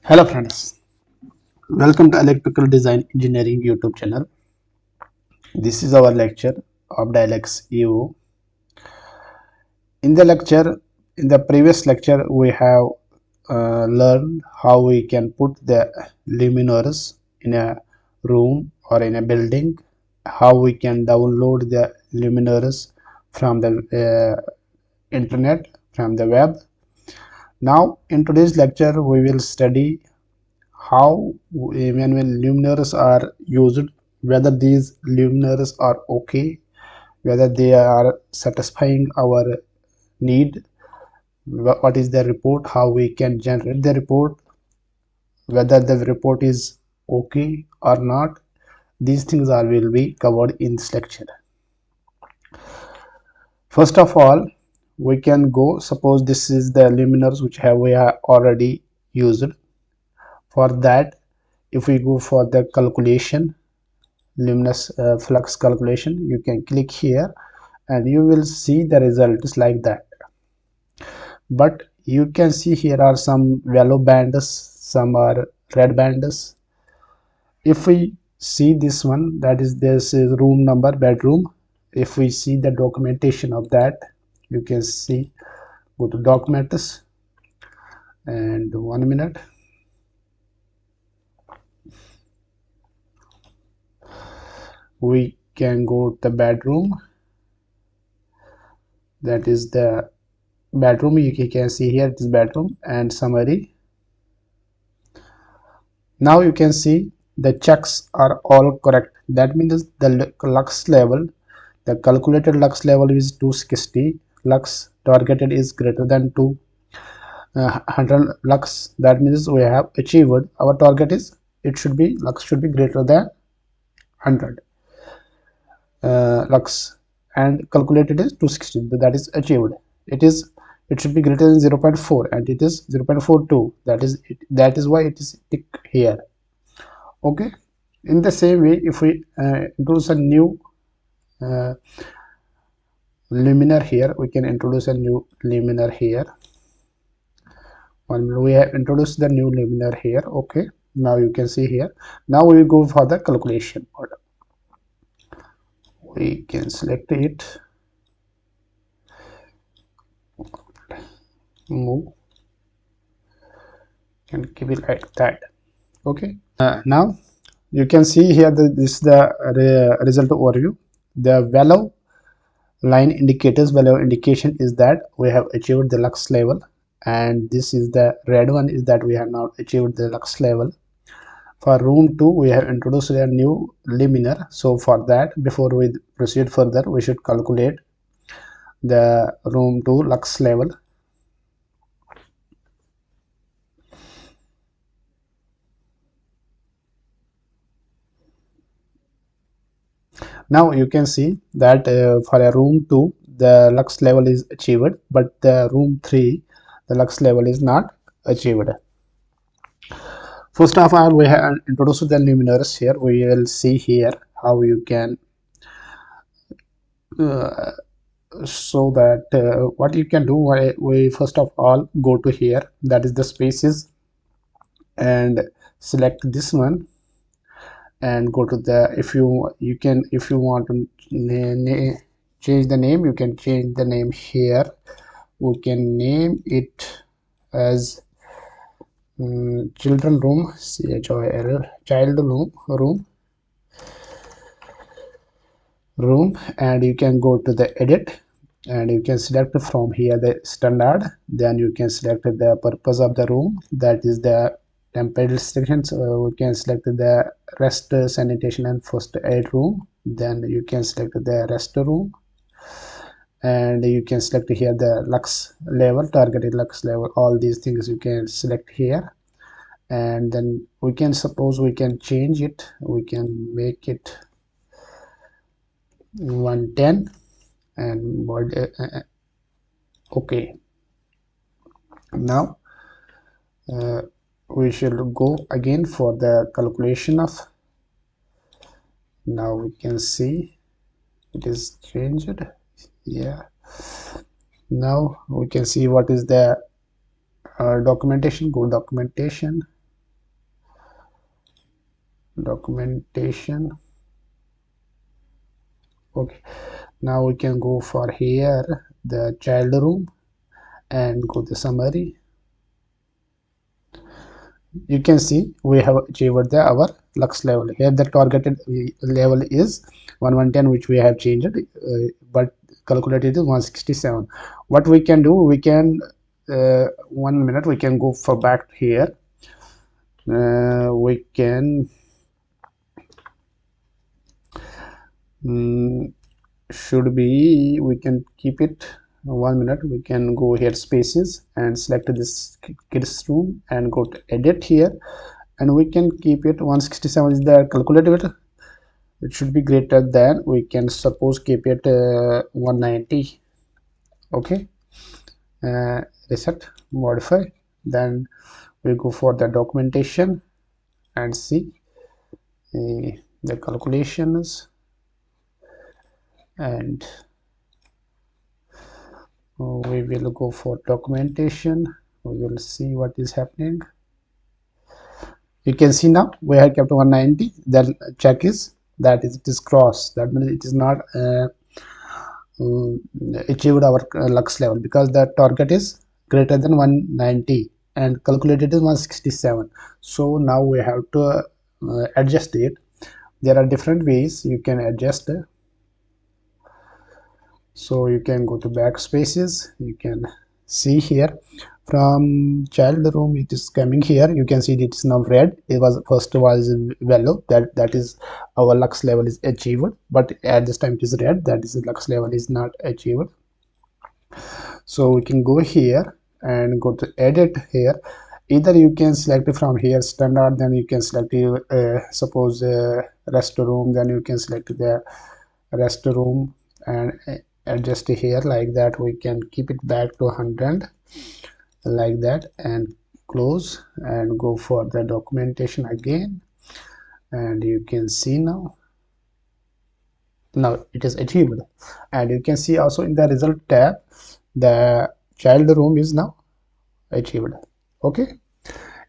Hello friends, welcome to Electrical Design Engineering YouTube channel. This is our lecture of DIALux Evo. In the lecture, in the previous lecture, we have learned how we can put the luminaires in a room or in a building, how we can download the luminaires from the internet, from the web. Now, in today's lecture, we will study how when luminaires are used, whether these luminaires are okay, whether they are satisfying our need, what is the report, how we can generate the report, whether the report is okay or not. These things are will be covered in this lecture. First of all, we can go, suppose this is the luminaires which we have already used. For that, if we go for the calculation, luminous flux calculation, you can click here and you will see the results like that. But you can see here are some yellow bands, some are red bands. If we see this one, that is, this is room number, bedroom. If we see the documentation of that, you can see, go to documents, and 1 minute, we can go to the bedroom. That is the bedroom. You can see here it is bedroom and summary. Now you can see the checks are all correct. That means the lux level, the calculated lux level is 260 lux, targeted is greater than 200 lux. That means we have achieved our target. Is it should be lux should be greater than 100 lux, and calculated is 260. That is achieved. It should be greater than 0.4 and it is 0.42. That is why it is tick here. Okay. In the same way, if we introduce a new uh, luminaire here, we can introduce a new luminaire here. When we have introduced the new luminaire here, okay, now you can see here. Now we will go for the calculation order. We can select it, move, and keep it like that. Okay. Now you can see here that this is the result overview. The value indication is that we have achieved the lux level, and this is the red one is that we have not achieved the lux level. For room 2, we have introduced a new luminaire. So for that, before we proceed further, we should calculate the room 2 lux level. Now you can see that for a room 2, the lux level is achieved, but the room 3, the lux level is not achieved. First of all, we have introduced the luminaires here. We will see here how you can uh, so that what you can do, we first of all go to here, that is the spaces, and select this one and go to the, if you want to change the name, you can change the name here. We can name it as children room, child room, and you can go to the edit and you can select from here the standard. Then you can select the purpose of the room, that is the temporary restrictions. We can select the rest, sanitation and first aid room. Then you can select the rest room, and you can select here the lux level, targeted lux level. All these things you can select here, and then we can, suppose we can change it, we can make it 110 and okay. Now we should go again for the calculation of, now we can see it is changed. Yeah, now we can see what is the documentation. Go documentation, documentation. Okay, now we can go for here the child room and go to summary. You can see we have achieved the our lux level. Here the targeted level is 1110, which we have changed, but calculated is 167. What we can do, we can 1 minute, we can go for back here. We can should be, we can keep it 1 minute. We can go here spaces and select this kids room and go to edit here, and we can keep it 167 is the calculated. It should be greater than, we can suppose keep it 190. Okay, reset, modify, then we go for the documentation and see the calculations, and we will go for documentation. We will see what is happening. You can see now we have kept 190. Then check is that it is cross, that means it is not achieved our lux level, because the target is greater than 190 and calculated is 167. So now we have to adjust it. There are different ways you can adjust. So you can go to backspaces. You can see here from child room, it is coming here. You can see it is now red. It was first was yellow, that is our lux level is achieved, but at this time it is red, that is the lux level is not achieved. So we can go here and go to edit here. Either you can select from here standard, then you can select suppose rest room, then you can select the rest room and adjust here like that. We can keep it back to 100 like that and close and go for the documentation again, and you can see now it is achieved. And you can see also in the result tab the child room is now achieved. Okay,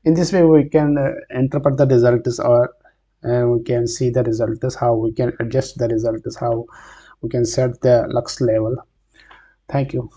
in this way we can interpret the results, or we can see the results, how we can adjust the results, how we can set the lux level. Thank you.